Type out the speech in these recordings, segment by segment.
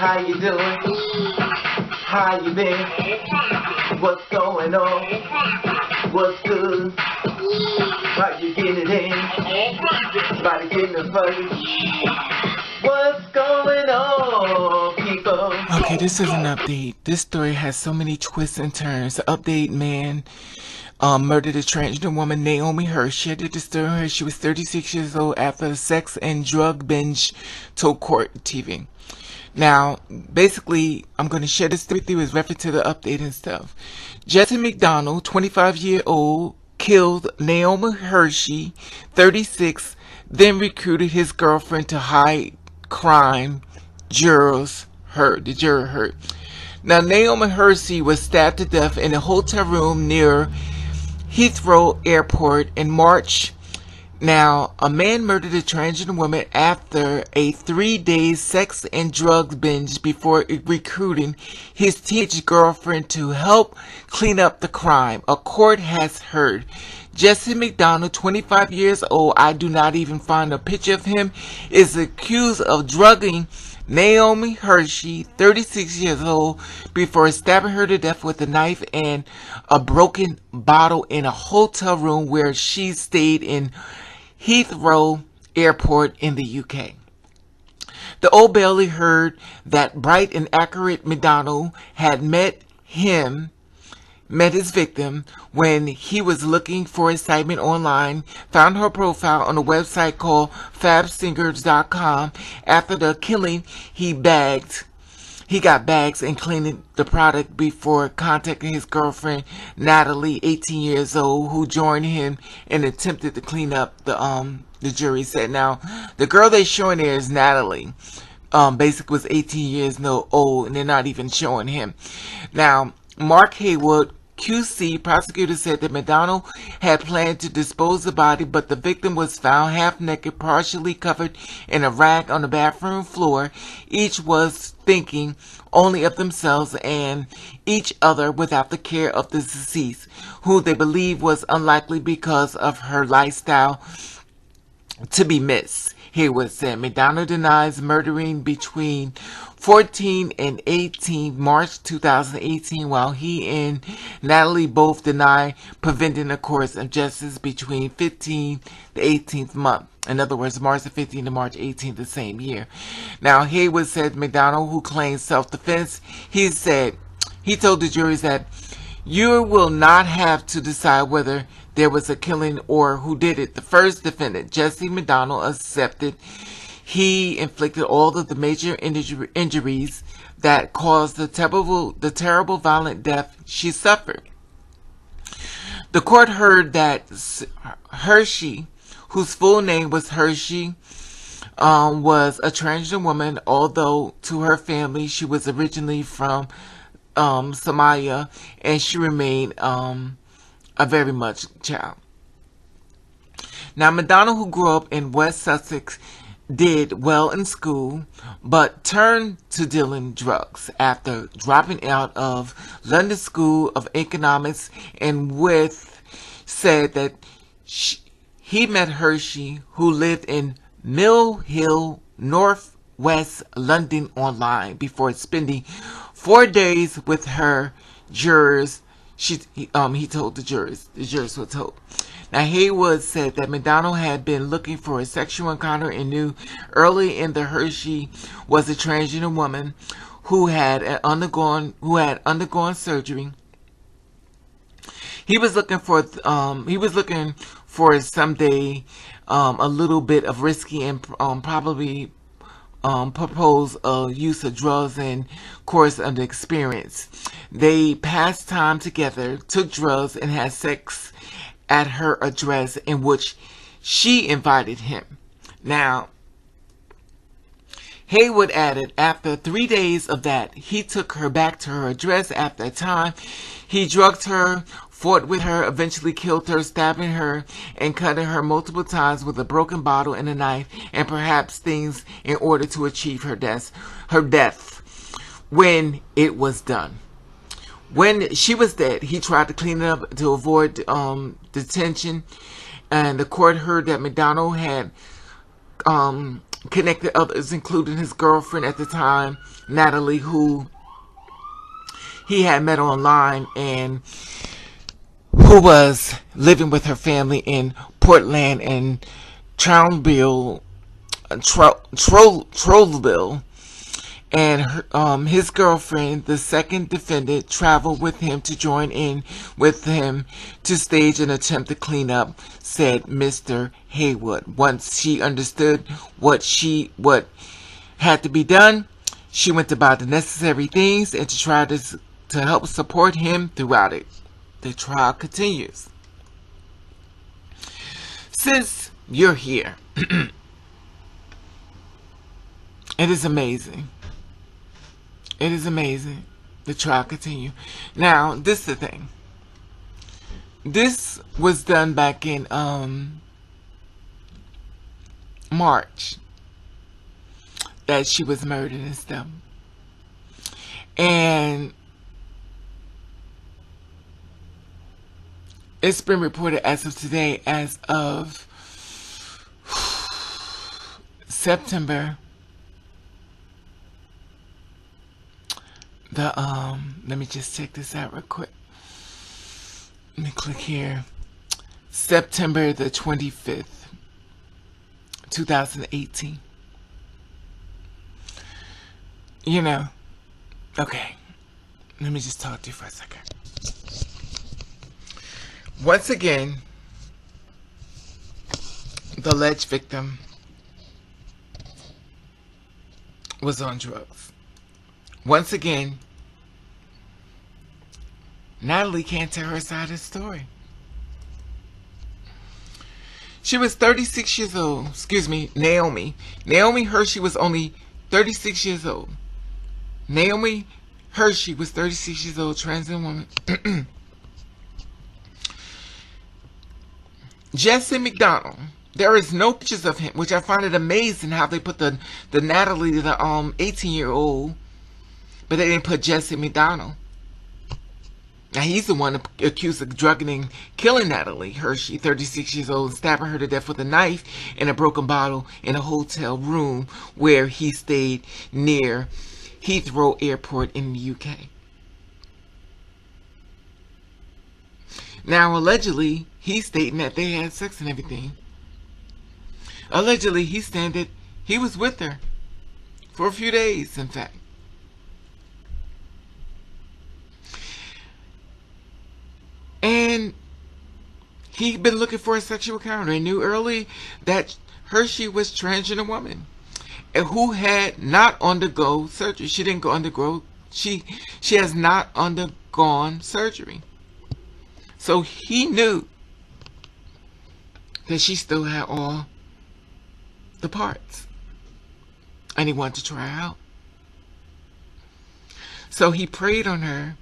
How you doing? How you been? What's going on? What's good? How you getting it in? Body getting the fudge. What's going on, people? Okay, this is an update. This story has so many twists and turns. The update, man, murdered a transgender woman, Naomi Hersi. I did this story on her. She was 36 years old after a sex and drug binge, told court TV. Now, basically, I'm going to share this with you as reference to the update and stuff. Jesse McDonald, 25-year-old, killed Naomi Hersi, 36, then recruited his girlfriend to hide crime. Jurors heard. The juror heard. Now, Naomi Hersi was stabbed to death in a hotel room near Heathrow Airport in March. Now, a man murdered a transgender woman after a 3-day sex and drugs binge before recruiting his teenage girlfriend to help clean up the crime, a court has heard. Jesse McDonald, 25 years old, I do not even find a picture of him, is accused of drugging Naomi Hersi, 36 years old, before stabbing her to death with a knife and a broken bottle in a hotel room where she stayed in Heathrow Airport in the UK. The Old Bailey heard that bright and accurate McDonald had met his victim when he was looking for excitement online, found her profile on a website called fabsingers.com. After the killing, he got bags and cleaned the product before contacting his girlfriend, Natalie, 18 years old, who joined him and attempted to clean up the jury said. Now, the girl they're showing there is Natalie. Basically was 18 years old, and they're not even showing him. Now, Mark Haywood, QC, prosecutor, said that McDonald had planned to dispose the body, but the victim was found half naked, partially covered in a rag on the bathroom floor. Each was thinking only of themselves and each other without the care of the deceased, who they believe was unlikely because of her lifestyle to be missed. Haywood said McDonald denies murdering between 14 and 18 March 2018, while he and Natalie both deny preventing a course of justice between 15 the 18th month. In other words, March the 15th to March 18th the same year. Now, Haywood said McDonald, who claims self-defense, he told the juries that you will not have to decide whether there was a killing or who did it. The first defendant, Jesse McDonald, accepted he inflicted all of the major injuries that caused the terrible violent death she suffered. The court heard that Hersi, whose full name was Hersi, was a transgender woman, although to her family she was originally from Somalia, and she remained a very much child. Now, McDonald, who grew up in West Sussex, did well in school, but turned to dealing drugs after dropping out of London School of Economics, and said that he met Hersi, who lived in Mill Hill, Northwest London, online before spending 4 days with her. Jurors, he told the jurors were told. Now, Haywood said that McDonald had been looking for a sexual encounter and knew early in the Hersi was a transgender woman who had undergone surgery. He was looking for someday a little bit of risky and probably propose use of drugs and course of the experience. They passed time together, took drugs, and had sex at her address in which she invited him. Now, Haywood added, after 3 days of that, he took her back to her address. After a time, he drugged her, fought with her, eventually killed her, stabbing her and cutting her multiple times with a broken bottle and a knife, and perhaps things in order to achieve her death. When it was done. When she was dead, he tried to clean it up to avoid detention, and the court heard that McDonald had connected others, including his girlfriend at the time, Natalie, who he had met online and who was living with her family in Portland and Trollville, and his girlfriend, the second defendant, traveled with him to join in with him to stage an attempt to clean up, said Mr. Haywood. Once she understood what had to be done, she went to buy the necessary things and to try to help support him throughout it. The trial continues. Since you're here, it is amazing. It is amazing. The trial continues. Now, this is the thing. This was done back in March, that she was murdered and stuff. And it's been reported as of today, as of September, let me just check this out real quick. Let me click here. September the 25th, 2018. You know, okay. Let me just talk to you for a second. Once again, the alleged victim was on drugs. Once again, Natalie can't tell her side of the story. She was 36 years old. Excuse me, Naomi. Naomi Hersi was only 36 years old. Naomi Hersi was 36 years old, transgender woman. Jesse McDonald. There is no pictures of him, which I find it amazing how they put the Natalie, the 18-year-old, but they didn't put Jesse McDonald. Now he's the one accused of drugging and killing Natalie Hersi, 36 years old, and stabbing her to death with a knife and a broken bottle in a hotel room where he stayed near Heathrow Airport in the UK. Now allegedly, he's stating that they had sex and everything. Allegedly, he's saying that he was with her for a few days, in fact. And he'd been looking for a sexual encounter and knew early that Hersi was a transgender woman and who had not undergone surgery. She didn't go undergo. She has not undergone surgery. So he knew that she still had all the parts, and he wanted to try her out. So he preyed on her.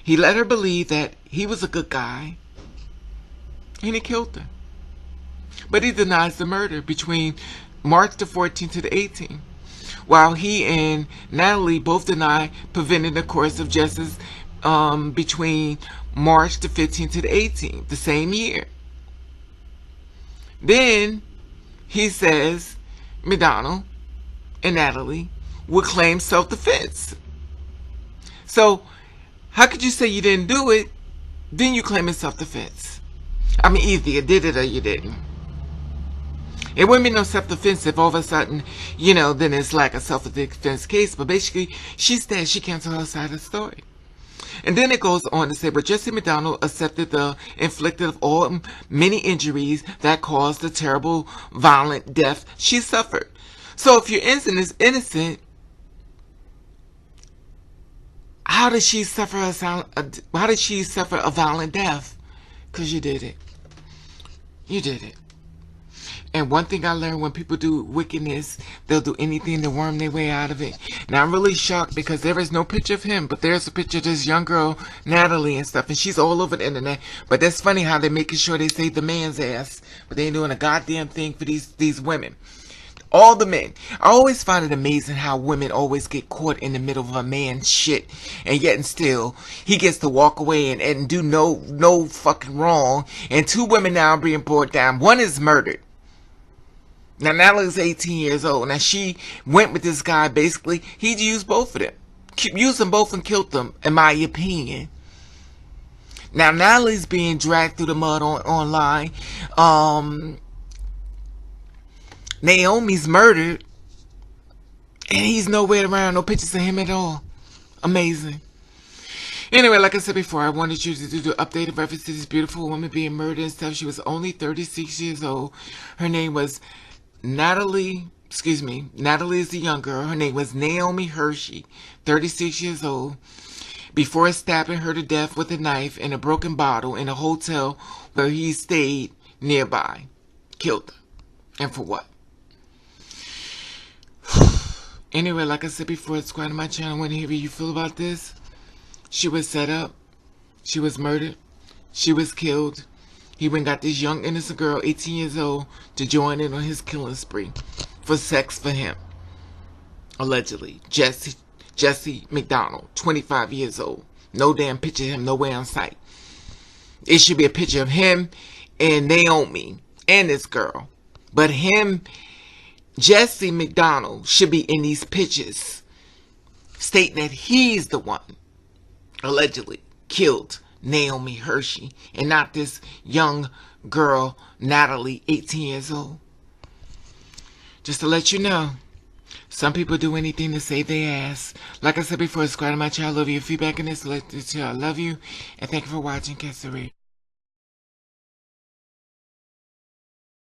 He let her believe that he was a good guy, and he killed her. But he denies the murder between March the 14th to the 18th, while he and Natalie both deny preventing the course of justice between March the 15th to the 18th, the same year. Then he says McDonald and Natalie would claim self-defense. So how could you say you didn't do it, then you claim it's self-defense? I mean, either you did it or you didn't. It wouldn't be no self-defense if all of a sudden, you know, then it's like a self-defense case. But basically, she said she can't tell her side of the story. And then it goes on to say, but Jesse McDonald accepted the inflicted of all many injuries that caused the terrible, violent death she suffered. So if your innocent is innocent, how did she suffer a violent death? Because you did it. You did it. And one thing I learned, when people do wickedness, they'll do anything to worm their way out of it. Now, I'm really shocked because there is no picture of him, but there's a picture of this young girl, Natalie, and stuff, and she's all over the internet. But that's funny how they're making sure they save the man's ass, but they ain't doing a goddamn thing for these women. All the men. I always find it amazing how women always get caught in the middle of a man's shit, and yet and still, he gets to walk away and do no fucking wrong, and two women now are being brought down. One is murdered. Now, Natalie's 18 years old. Now, she went with this guy, basically. He used both of them. Used them both and killed them, in my opinion. Now, Natalie's being dragged through the mud online. Naomi's murdered. And he's nowhere around. No pictures of him at all. Amazing. Anyway, like I said before, I wanted you to do the updated reference to this beautiful woman being murdered and stuff. She was only 36 years old. Her name was Natalie is the young girl. Her name was Naomi Hersi, 36 years old. Before stabbing her to death with a knife and a broken bottle in a hotel where he stayed nearby. Killed her. And for what? Anyway, like I said before, subscribe to my channel. I want to hear how you feel about this. She was set up. She was murdered. She was killed. He went and got this young innocent girl, 18 years old, to join in on his killing spree for sex for him. Allegedly. Jesse McDonald, 25 years old. No damn picture of him, nowhere on sight. It should be a picture of him and Naomi and this girl. But him, Jesse McDonald, should be in these pictures, stating that he's the one allegedly killed Naomi Hersi and not this young girl, Natalie, 18 years old. Just to let you know, some people do anything to save their ass. Like I said before, subscribe to my channel. Love your feedback in this. I love you. And thank you for watching. Catch the